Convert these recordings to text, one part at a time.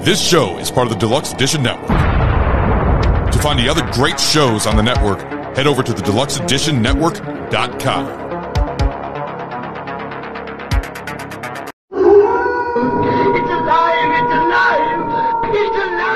This show is part of the Deluxe Edition Network. To find the other great shows on the network, head over to the deluxeeditionnetwork.com. It's alive! It's alive! It's alive!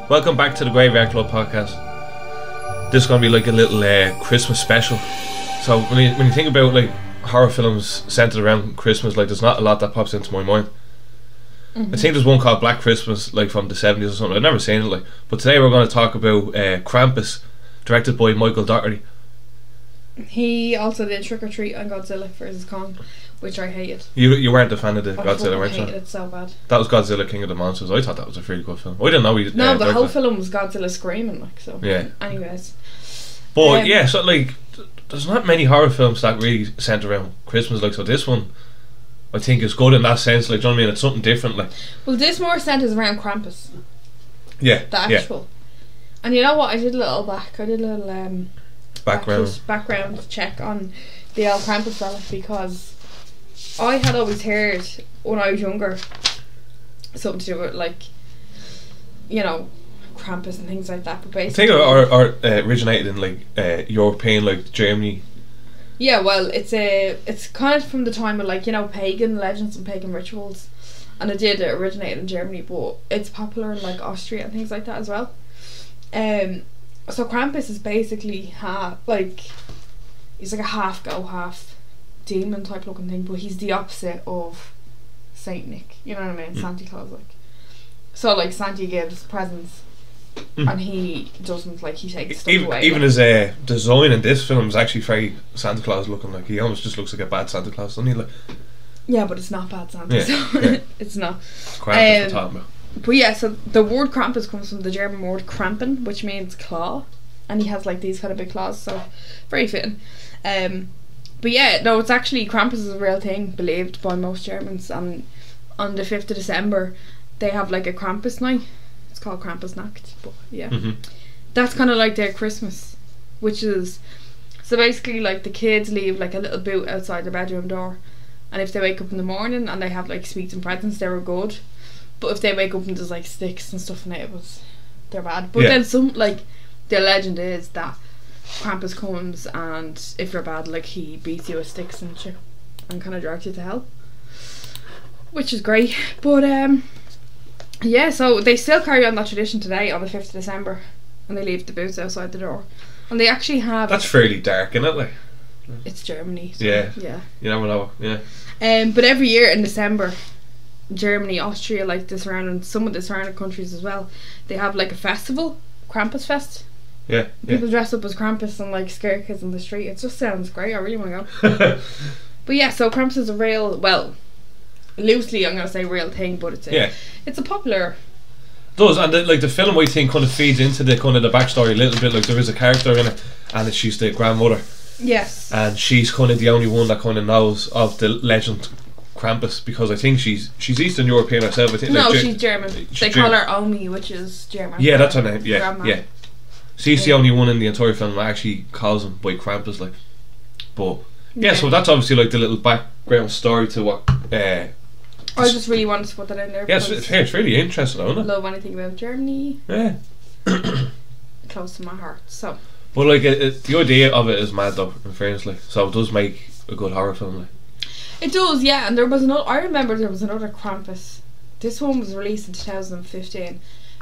Welcome back to the Graveyard Club podcast. This is going to be like a little Christmas special. So when you think about like horror films centered around Christmas, like there's not a lot that pops into my mind. I think there's one called Black Christmas, like from the 70s or something. I've never seen it, like. But today we're going to talk about Krampus, directed by Michael Dougherty. He also did Trick or Treat and Godzilla vs Kong, which I hated. You weren't a fan of the I Godzilla, weren't you? hated it so bad. That was Godzilla King of the Monsters. I thought that was a really good film. I didn't know he No, the whole directed it. film was Godzilla screaming, like, so. Yeah. Anyways. But yeah, so like there's not many horror films that really centre around Christmas, like, so this one I think is good in that sense, like, do you know what I mean? It's something different, like. Well, this more centres around Krampus. Yeah. The actual. And you know what? I did a little background check on the old Krampus fella, because I had always heard when I was younger something to do with, like, you know, Krampus and things like that. But I basically, think it originated in like European, like Germany. yeah, well, it's kind of from the time of, like, you know, pagan legends and pagan rituals, and it did originate in Germany, but it's popular in like Austria and things like that as well. So Krampus is basically he's like a half goat, half demon type looking thing, but he's the opposite of Saint Nick. You know what I mean? Santa Claus, like. So like Santa gives presents, and he doesn't, like, he takes stuff away. Even his design in this film is actually very Santa Claus looking. Like, he almost just looks like a bad Santa Claus, doesn't he? Like, yeah, but it's not bad Santa. Yeah, So yeah. it's not. Krampus we're talking about. But yeah, so the word Krampus comes from the German word Krampen, which means claw, and he has like these kind of big claws, so very fitting. But yeah, no, it's actually, Krampus is a real thing, believed by most Germans, and on the 5th of December they have like a Krampus night. It's called Krampusnacht, but yeah. That's kind of like their Christmas, which is, so basically like the kids leave like a little boot outside their bedroom door, and if they wake up in the morning and they have like sweets and presents, they were good. But if they wake up and there's like sticks and stuff in it, they're bad. But then some, like, the legend is that Krampus comes, and if you're bad, like, he beats you with sticks and shit and kind of drags you to hell, which is great. But yeah, so they still carry on that tradition today on the 5th of December, and they leave the boots outside the door, and they actually have. That's fairly dark, isn't it? Like, it's Germany. So yeah. You never know. Yeah. But every year in December, Germany, Austria, like some of the surrounding countries as well, they have like a festival, Krampus Fest. Yeah. People dress up as Krampus and like scare kids on the street. It just sounds great. I really want to go. But yeah, so Krampus is a real, well, loosely I'm going to say real thing, but it's a popular. It does, and the film, I think, kind of feeds into the kind of the backstory a little bit. Like, there is a character in it, and she's the grandmother. Yes. And she's kind of the only one that kind of knows of the legend Krampus, because I think she's Eastern European herself. I think. No, like, she's German. They call her Omi, which is German. Yeah, that's her name. Yeah, grandma. yeah. She's the only one in the entire film that actually calls him by Krampus, like. But yeah, so that's obviously like the little background story to what. I just really wanted to put that in there. Yeah, it's really interesting, isn't it? Love anything about Germany. Yeah. Close to my heart. So. But like the idea of it is mad though, in fairness, like, so it does make a good horror film, like. It does, yeah. And there was another. I remember there was another Krampus. This one was released in 2015,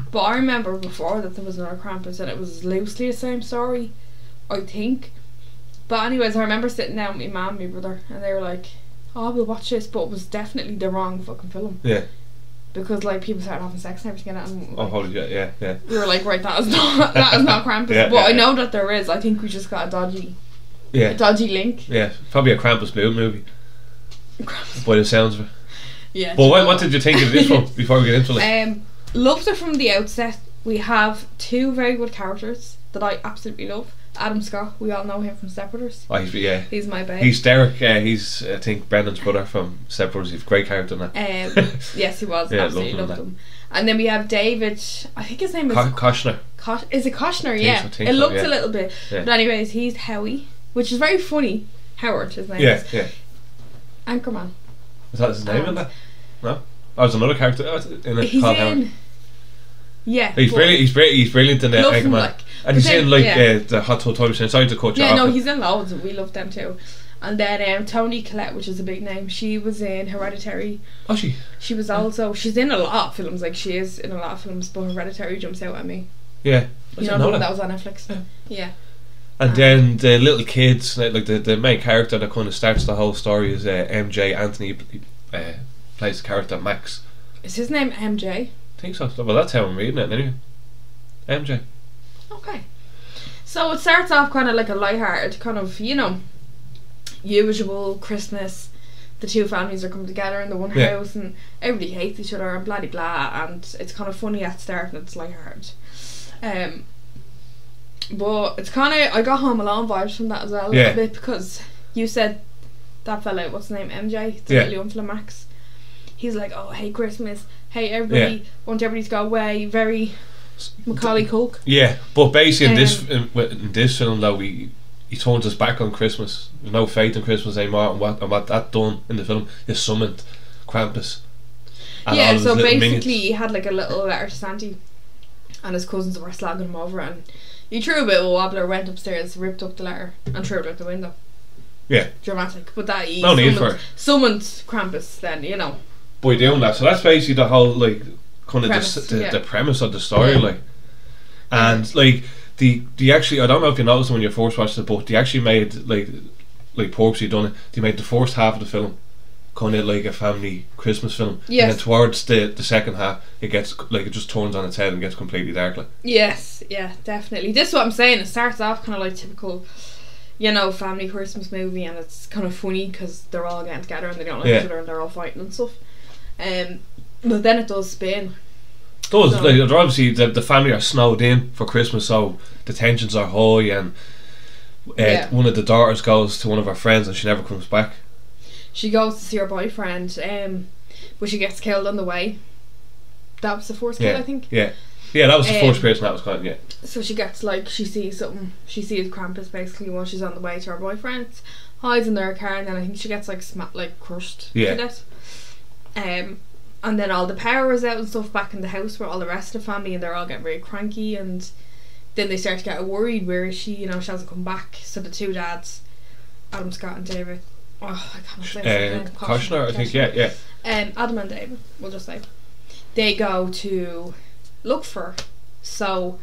but I remember before that there was another Krampus, and it was loosely the same story, I think. But anyways, I remember sitting down with my mum and my brother, and they were like, "Oh, we'll watch this," but it was definitely the wrong fucking film. Yeah. Because like people started having sex and everything in it, and like, holy shit! Yeah. we were like, right, that is not Krampus. Yeah, but I know that there is. I think we just got a dodgy link. Yeah, probably a Krampus movie. By the sounds of it. Yeah. But what did you think of this one before we get into it? Loved it from the outset. we have two very good characters that I absolutely love. Adam Scott, we all know him from Step Brothers. Oh, He's my babe. He's Derek. He's I think Brendan's brother from Step Brothers. He's a great character in that. Yes, he was. Yeah, Absolutely loved loved him. him. And then we have David. I think his name is Koshner. Is it Koshner? Think Yeah, so, it looks yeah. a little bit. Yeah. But anyways, he's Howie, which is very funny. Howard, his name Yeah, is. yeah. Anchorman. Is that his name in that? No. Oh, there's another character in it He's called in. Howard. Yeah. He's but- brilliant. He's brilliant in Love him, Anchorman. like. And he's But then- in like yeah. the Hot Tub Time Machine. Sorry to cut you Yeah, off. no, but- he's in loads, and we love them too. And then Toni Collette, which is a big name, she was in Hereditary. Oh, she. She was also, she's in a lot of films, like she is in a lot of films, but Hereditary jumps out at me. Yeah. I You didn't know the know one that that. was on Netflix? Yeah. And then the little kids, like the main character that kind of starts the whole story is MJ. Anthony plays the character Max. Is his name MJ? I think so. Well, that's how I'm reading it anyway. MJ. Okay. So it starts off kind of like a lighthearted, kind of, usual Christmas. The two families are coming together in the one Yeah. house and everybody hates each other and blah de blah, and it's kind of funny at the start and it's lighthearted. But it's kind of, I got Home Alone vibes from that as well a Yeah. little bit, because you said that fella, what's his name, MJ, the Yeah. little young fella Max, he's like, oh, hey Christmas, hey everybody, want everybody to go away, very Macaulay Culkin. Yeah, but basically in this film though, he turns us back on Christmas. There's no faith in Christmas anymore, and what that done in the film is summoned Krampus. And all Yeah, of his so little basically minions. he had like a little letter to Santa, and his cousins were slagging him over, and he threw a bit of a wobbler, went upstairs, ripped up the letter and threw it out the window. Yeah, Dramatic, but that he no need for it. summoned Krampus then, By doing that, so that's basically the whole like kind of Premise, the premise of the story, Yeah. like, and like the actually, I don't know if you noticed when you first watched it, but they actually made like Porksy done it. They made the first half of the film kind of like a family Christmas film, Yes. and then towards the second half, it gets like it just turns on its head and gets completely dark. Like, Yes, yeah, definitely. This is what I'm saying. It starts off kind of like typical, family Christmas movie, and it's kind of funny because they're all getting together and they don't like Yeah. each other and they're all fighting and stuff. But then it does spin. those So- like they're obviously the family are snowed in for Christmas, so the tensions are high, and Yeah. one of the daughters goes to one of her friends and she never comes back. She goes to see her boyfriend, but she gets killed on the way. That was the first kill, Yeah, I think. yeah, that was the Um, first person that was kind of, yeah. So she gets she sees something. She sees Krampus basically while she's on the way to her boyfriend's, hides in their car, and then I think she gets crushed Yeah. to death. And then all the power is out and stuff back in the house where all the rest of the family, and they're all getting very cranky, and then they start to get worried. Where is she? She hasn't come back. So the two dads, Adam Scott and David. Oh, I can't say his name. Koshner, I think, yeah. Adam and David, we'll just say, they go to look for her. So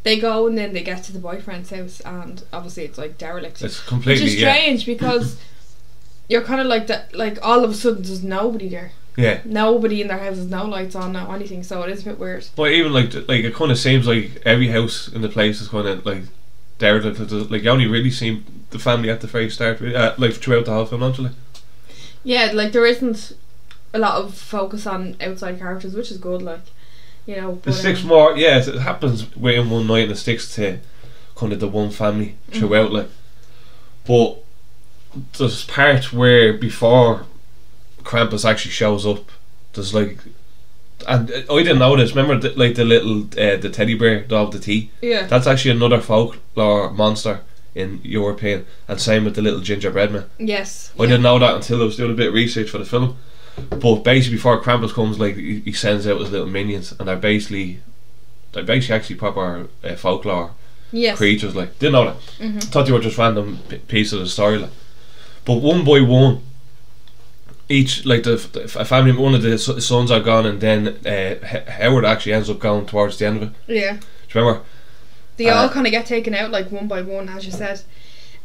they go and then they get to the boyfriend's house, and obviously it's like derelict. It's completely, which is strange because you're kind of like that. Like all of a sudden, there's nobody there. Yeah. Nobody in their houses, no lights on, no anything. So it is a bit weird. Well, even like it kind of seems like every house in the place is kind of like derelict. Like you only really see the family at the very start, like throughout the whole film, actually. Yeah, like there isn't a lot of focus on outside characters, which is good. Like, It sticks more. Yeah, it happens within one night, and it sticks to kind of the one family throughout. Like, but there's part where before Krampus actually shows up, there's like, and I didn't know this. Remember, the little the teddy bear dog, the tea. Yeah. That's actually another folklore monster in European, and same with the little gingerbread man. Yes. I didn't know that until I was doing a bit of research for the film. But basically, before Krampus comes, like he sends out his little minions, and they're basically actually proper folklore Yes. creatures. Like, didn't know that. Mm-hmm. Thought they were just random pieces of the story. Like, but one by one, each like a family, one of the sons are gone, and then Howard actually ends up going towards the end of it. Yeah. Do you remember? They all kind of get taken out like one by one, as you said.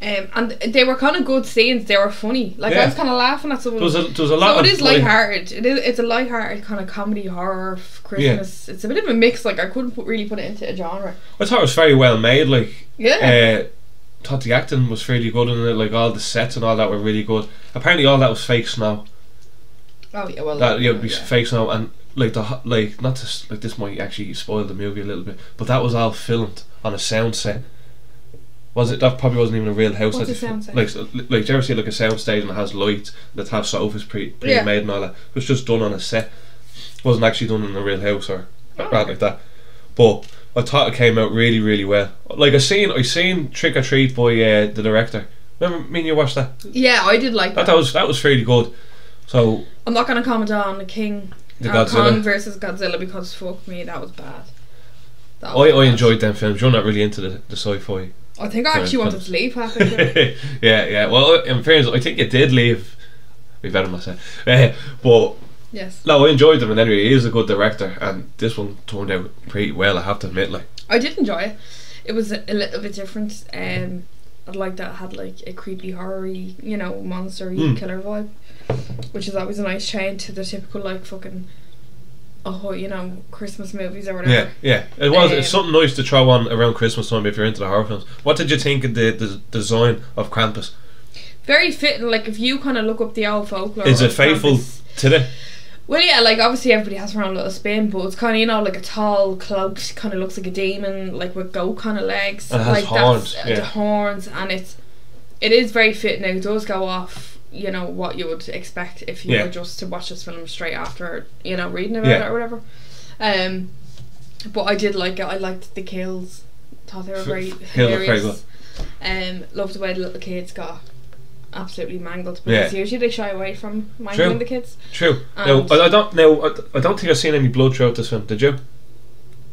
And they were kind of good scenes. They were funny. Like Yeah. I was kind of laughing at some of them. There was a lot. So of it is lighthearted. It's a lighthearted kind of comedy horror Christmas. It's a bit of a mix. Like I couldn't really put it into a genre. I thought it was very well made. Like, Yeah. thought the acting was fairly good in it. Like all the sets and all that were really good. Apparently, all that was fake snow. Oh yeah. Well. That be fake snow, and like not to like this might actually spoil the movie a little bit, but that was all filmed on a sound set. Was it? That probably wasn't even a real house. What's a sound set? Like, do you ever see like a sound stage and it has lights that have sofas pre-made and all that? It was just done on a set. It wasn't actually done in a real house or like that. But I thought it came out really, really well. Like I seen Trick or Treat by the director. Remember me and you watched that? Yeah, I did like that. That was fairly good. So I'm not going to comment on the King Kong versus Godzilla because fuck me, that was bad. I enjoyed them films. You're not really into the sci-fi. I think I actually wanted to leave halfway through. yeah. Well, in fairness, I think you did leave. Be better than myself. But yes. No, I enjoyed them, and anyway, he is a good director, and this one turned out pretty well. I have to admit, like I did enjoy it. It was a little bit different. I'd like that it had like a creepy, horror-y, monster-y killer vibe, which is always a nice change to the typical like fucking Christmas movies or whatever. Yeah. It was. It's something nice to throw on around Christmas time if you're into the horror films. What did you think of the design of Krampus? Very fitting. Like if you kind of look up the old folklore. Is it faithful today? Well, yeah. Like obviously everybody has their own little spin, but it's kind of like a tall cloak, kind of looks like a demon, like with goat kind of legs. And it has horns. The horns, and it is very fitting. Now it does go off. What you would expect if you were just to watch this film straight after reading about it or whatever. But I did like it. I liked the kills. Thought they were very hilarious. Loved the way the little kids got absolutely mangled, because usually they shy away from mangling the kids. True. No, I don't think I've seen any blood throughout this film. Did you?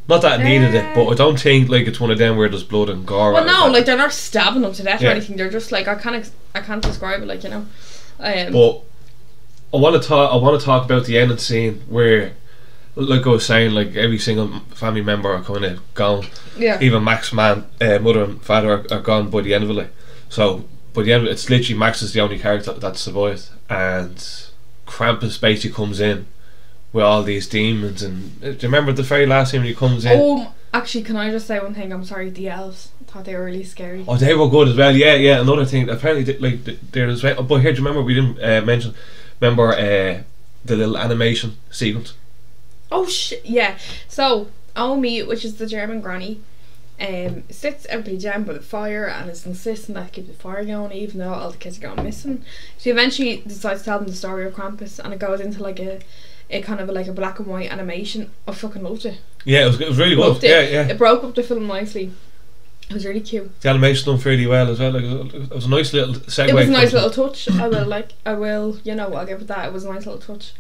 Not that it needed it, but I don't think like it's one of them where there's blood and gore. Well, no, like they're not stabbing them to death or anything. They're just like I can't describe it, like But I want to talk about the ending scene where, like I was saying, like every single family member are kind of gone. Yeah. Even Max's mother and father are gone by the end of it. Like. So by the end of it, it's literally Max is the only character that survived, and Krampus basically comes in with all these demons. And do you remember the very last scene when he comes in? Oh, actually, can I just say one thing? I'm sorry, the elves. I thought they were really scary. Oh, they were good as well. Yeah. Another thing, apparently, they're as well. But here, do you remember we didn't mention? Remember the little animation sequence? Oh shit! Yeah. So Omi, which is the German granny, sits everybody down by the fire and is insisting that keep the fire going even though all the kids are going missing. She eventually decides to tell them the story of Krampus, and it goes into like a kind of like a black and white animation. I fucking loved it. Yeah, it was really good. Yeah. It broke up the film nicely. It was really cute. The animation done fairly well as well. Like it was a nice little segue. It was a nice little touch. I'll give it that. It was a nice little touch.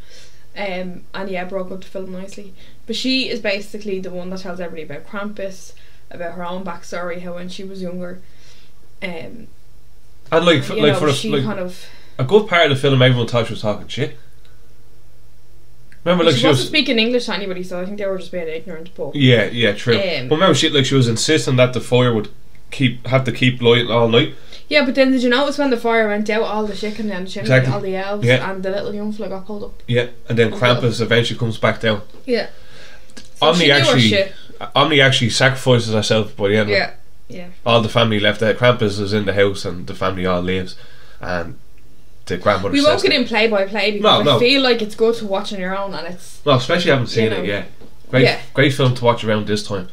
And yeah, broke up the film nicely. But she is basically the one that tells everybody about Krampus, about her own backstory, how when she was younger, and like for kind of a good part of the film, everyone thought she was talking shit. Remember, like she wasn't speaking English to anybody, so I think they were just being ignorant. But yeah, true. But remember, she was insisting that the fire would have to keep lighting all night. Yeah, but then did you notice when the fire went out, all the shit came down the chimney, all the elves, and the little young fella got pulled up. Yeah, and then Krampus eventually comes back down. Yeah. So Omni actually sacrifices herself by the end. Yeah. All the family left. Krampus is in the house, and the family all leaves, and the grandmother. We won't get in play by play because I feel like it's good to watch on your own, and it's especially haven't seen it yet. Great film to watch around this time,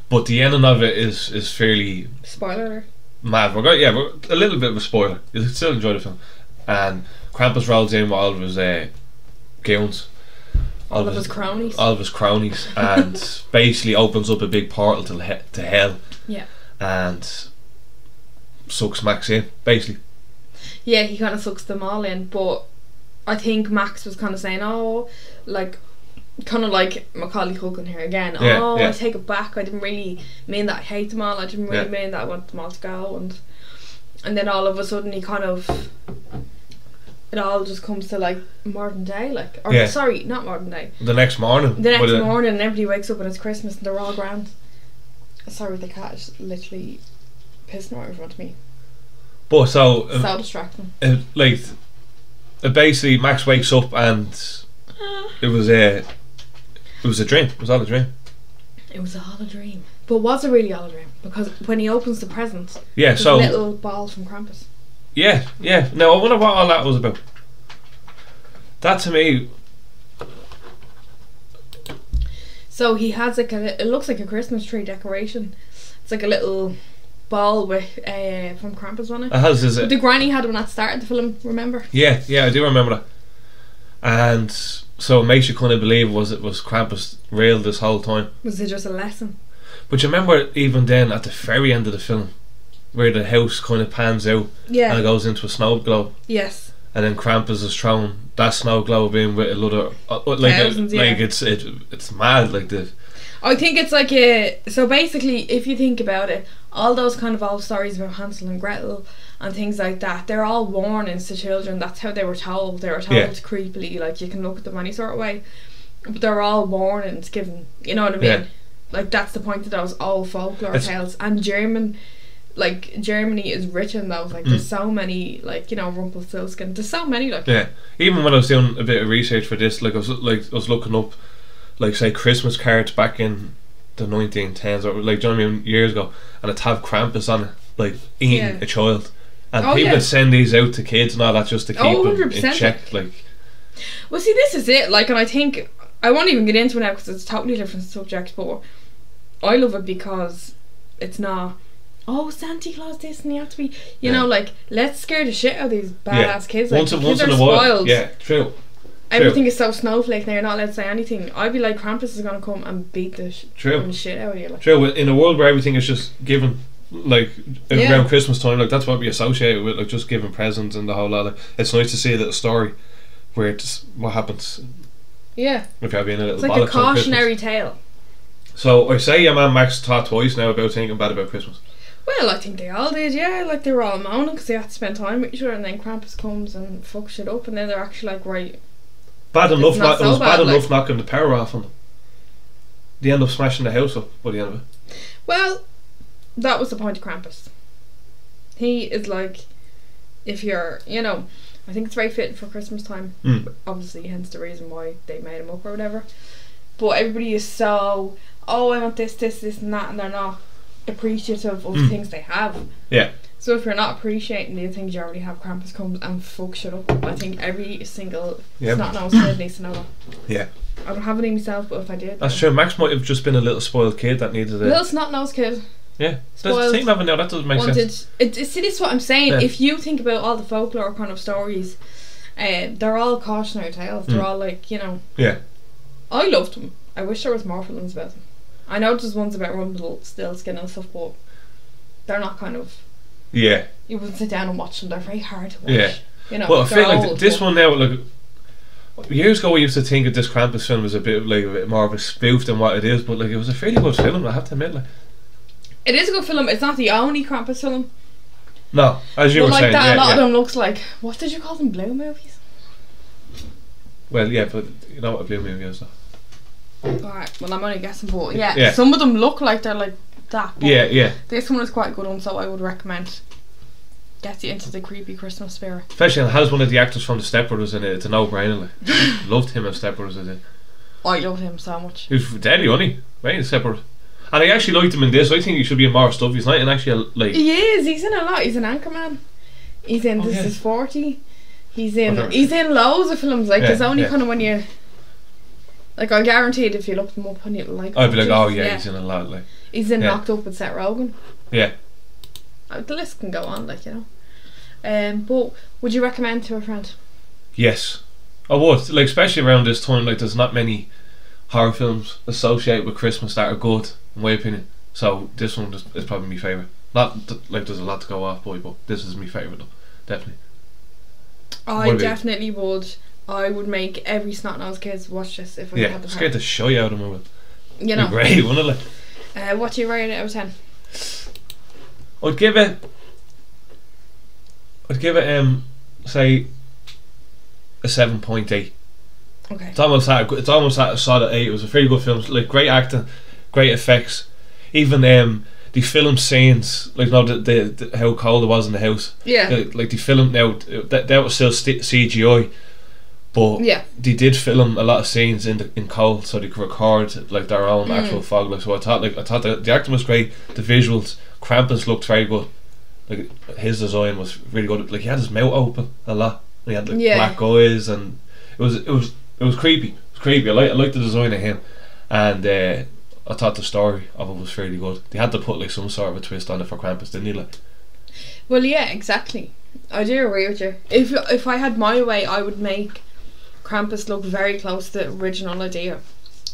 but the ending of it is fairly spoiler. Mad. We're a little bit of a spoiler. You still enjoy the film, and Krampus rolls in with all of his goons. All of his cronies, and basically opens up a big portal to hell. Yeah. And sucks Max in, basically. Yeah, he kind of sucks them all in, but I think Max was kind of saying, kind of like Macaulay Culkin here again. I take it back. I didn't really mean that I hate them all. I didn't really mean that I want them all to go. And then all of a sudden he kind of... It all just comes to like modern day, sorry, not modern day. The next morning, and everybody wakes up and it's Christmas and they're all grand. Sorry, the cat is literally pissing right in front of me. But so distracting. Basically, Max wakes up and it was a dream. It was all a dream. It was all a dream, but was it really all a dream? Because when he opens the present, there's a little ball from Krampus. Yeah. Now I wonder what all that was about. That to me, So he has like it looks like a Christmas tree decoration. It's like a little ball with from Krampus on it. It has, is But it? the granny had one at the start of the film, remember? Yeah, I do remember that. And so it makes you kind of believe it was Krampus real this whole time. Was it just a lesson? But you remember even then at the very end of the film, where the house kind of pans out Yeah. and it goes into a snow globe, Yes. and then Krampus is thrown that snow globe in with a lot of Thousands, yeah. like it's mad like this. I think it's like so basically, if you think about it, all those kind of old stories about Hansel and Gretel and things like that, they're all warnings to children. That's how they were told. They were told Yeah. creepily, like you can look at them any sort of way, but they're all warnings given. You know what I mean? Yeah. Like that's the point of those old folklore It's- tales. And Germany is rich in those. Like there's so many, like, you know, Rumpelstiltskin. There's so many, like. Yeah, even when I was doing a bit of research for this, I was looking up, like, say, Christmas cards back in the 1910s, or like, do you know what I mean, years ago, and it'd have Krampus on it, like eating Yeah. a child, and Oh, people yeah. would send these out to kids and all that just to keep Oh, them in 100%. check, like. Well, see, this is it. Like, and I think I won't even get into it now because it's a totally different subject. But I love it because it's not. Oh, Santa Claus this and you have to be. You know, like, let's scare the shit out of these badass kids. Like, once the in kids a are while, spoiled. yeah, true. Everything is so snowflake now. You're not allowed to say anything. I'd be like, Krampus is gonna come and beat the True. shit out of you. Like. True. In a world where everything is just given, like Yeah. around Christmas time, like that's what we associate it with, like just giving presents and the whole lot. Like, it's nice to see a little story where it's what happens Yeah, if you're being a little. it's like a bollocks on Christmas. cautionary tale. So I say your man Max thought twice now about thinking bad about Christmas. Well, I think they all did, yeah. Like, they were all moaning because they had to spend time with each other, and then Krampus comes and fucks shit up, and then they're actually like, right. Bad enough, It's not it was so bad bad, enough like. knocking the power off on them. They end up smashing the house up by the end of it. Well, that was the point of Krampus. He is like, if you're, you know, I think it's very fitting for Christmas time. Obviously, hence the reason why they made him up or whatever. But everybody is so, oh, I want this, and that, and they're not appreciative of the things they have. Yeah. So if you're not appreciating the things you already have, Krampus comes and fucks shit up. I think every single snot-nosed kid needs to know that. Yeah. I don't have any myself, but if I did, That's true. Max might have just been a little spoiled kid that needed little a. snot-nosed kid. Yeah. Spoiled. That's the thing having now, that doesn't make sense. See, this is what I'm saying. Yeah. If you think about all the folklore kind of stories, they're all cautionary tales. They're all like, you know. Yeah. I loved them. I wish there was more films about them. I know there's ones about Rumpelstiltskin and stuff, but they're not kind of. Yeah. You wouldn't sit down and watch them. They're very hard to watch. Yeah. You know. Well, I they're feel like old, this but- one now, like years ago, I used to think that this Krampus film was a bit more of a spoof than what it is, but like it was a fairly good film. I have to admit, like. It is a good film. It's not the only Krampus film. No, as you But were like saying, that, yeah, a lot of yeah. them looks like, what did you call them? Blue movies? Well, yeah, but you know what a blue movie is, though. Alright, well, I'm only guessing, but yeah, Yeah. some of them look like they're like that. But Yeah. this one is quite a good one, so I would recommend. Gets you into the creepy Christmas spirit. Especially, and has one of the actors from the Step Brothers in it. It's a no-brainer. Like. Loved him as Step Brothers. I did. I love him so much. He was deadly, wasn't he? Right, Step Brothers. And I actually liked him in this. I think he should be in more stuff. He's not in actually like. He is. He's in a lot. He's an Anchorman. He's in This yeah. Is 40. He's in. Whatever. He's in loads of films. Like, Yeah, there's only yeah. kind of when you. Like, I guarantee it, if you look them up and you like. I'd be like, oh Jesus, yeah, he's in a lot. Like, He's in yeah. Knocked Up with Seth Rogen. yeah. The list can go on, like, you know. But would you recommend to a friend? Yes, I would. Like, especially around this time, like there's not many horror films associated with Christmas that are good, in my opinion. So this one is probably my favourite. Not like there's a lot to go off by, but this is my favourite though, definitely. I What about you? definitely would. I would make every snot-nosed kids watch this if I Yeah, had the scared power. the shit out of them. You know. Great, wouldn't it? Like, What do you rate it out of 10? I'd give it say a 7.8. Okay. It's almost at a solid 8. It was a very good film. Like, great acting, great effects. Even the film scenes, like, no, the how cold it was in the house. Yeah. Like the film now, that was still CGI, but Yeah. they did film a lot of scenes in cold, so they could record like their own actual fog. Like, so I thought the acting was great. The visuals, Krampus looked very good. Like, his design was really good. Like, he had his mouth open a lot. He had like Yeah. black eyes, and it was creepy. It was creepy. I like the design of him, and I thought the story of it was fairly good. They had to put like some sort of a twist on it for Krampus, didn't they? Like, Well, yeah, exactly. I do agree with you. If I had my way, I would make Krampus look very close to the original idea.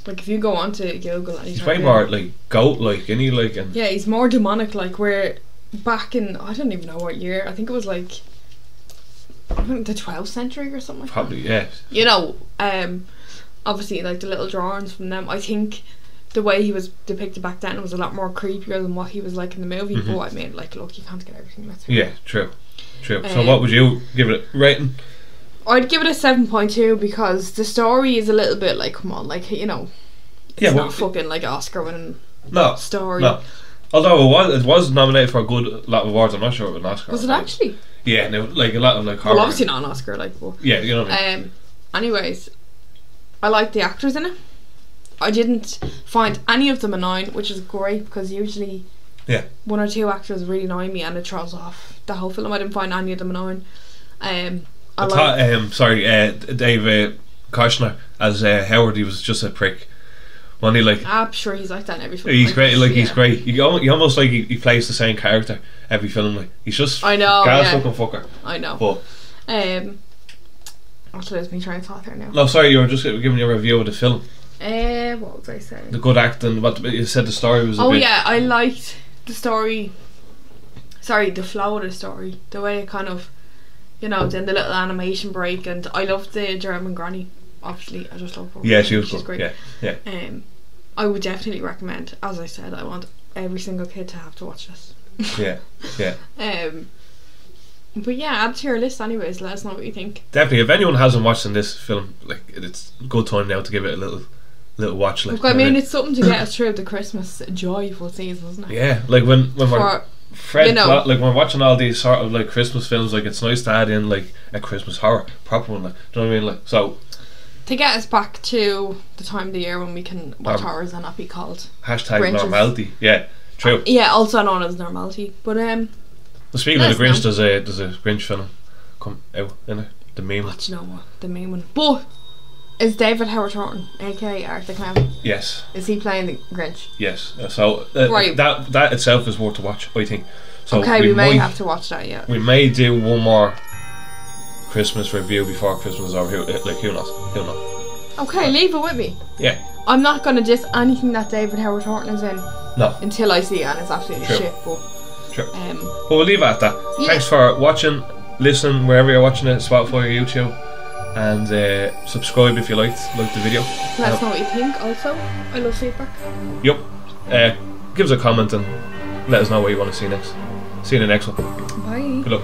Like if you go onto Google and he's way more like goat-like, isn't he? Like, and yeah, he's more demonic. Like where back in, I don't even know what year. I think it was like the 12th century or something. Like probably, that. yeah. You know, obviously like the little drawings from them. I think the way he was depicted back then was a lot more creepier than what he was like in the movie. But I mean, like, look, you can't get everything. That's yeah, true. So what would you give it a rating? I'd give it a 7.2 because the story is a little bit like, come on, like, you know, it's not fucking like Oscar winning story. No. Although it was nominated for a good lot of awards, I'm not sure it was an Oscar. Was it actually? Yeah, no, like a lot of like horror. Well, obviously not an Oscar, like, but yeah, you know what I mean. Anyways, I liked the actors in it. I didn't find any of them annoying, which is great because usually one or two actors really annoy me and it throws off the whole film. I didn't find any of them annoying. I thought, Dave Koshner as Howard, he was just a prick. When he like, I'm sure he's like that in every film. He's great, like he's great. You almost like he plays the same character every film. Like he's just I know, gas looking fucker. I know. But I'll lose me trying to talk there now. No, sorry, you were just giving your review of the film. What was I saying? The good acting. What you said the story was. I liked the story. Sorry, the flow of the story, the way it kind of, you know, then the little animation break, and I loved the German granny. Obviously, I just love her. Yeah, she's good. Great. Yeah. I would definitely recommend. As I said, I want every single kid to have to watch this. Yeah. But yeah, add to your list anyways. Let us know what you think. Definitely, if anyone hasn't watched this film, like it's a good time now to give it a little watch. Like, look, I mean, it's something to get us through the Christmas joyful season, isn't it? Yeah, like when we're like when we're watching all these sort of like Christmas films, like it's nice to add in like a Christmas horror, proper one. Like, do you know what I mean? Like, so to get us back to the time of the year when we can watch horrors and not be called # normality. Yeah, true. Yeah, also known as normality. But speaking of the Grinch, there's a Grinch film come out in it. The meme. What, you know what? The meme one. But is David Howard Thornton, aka Art the Clown? Yes. Is he playing the Grinch? Yes. So right. that itself is worth to watch, I think. So okay, we may have to watch that. Yeah. We may do one more Christmas review before Christmas is over. Like who knows? Okay, leave it with me. Yeah. I'm not gonna diss anything that David Howard Thornton is in. No. Until I see it and it's absolutely shit. But sure. But we'll leave it at that. Yeah. Thanks for watching, listening wherever you're watching it, Spotify or YouTube, and subscribe if you liked the video. Let us know what you think. Also, I love feedback. Yep. Give us a comment and let us know what you want to see next. See you in the next one. Bye. Good luck.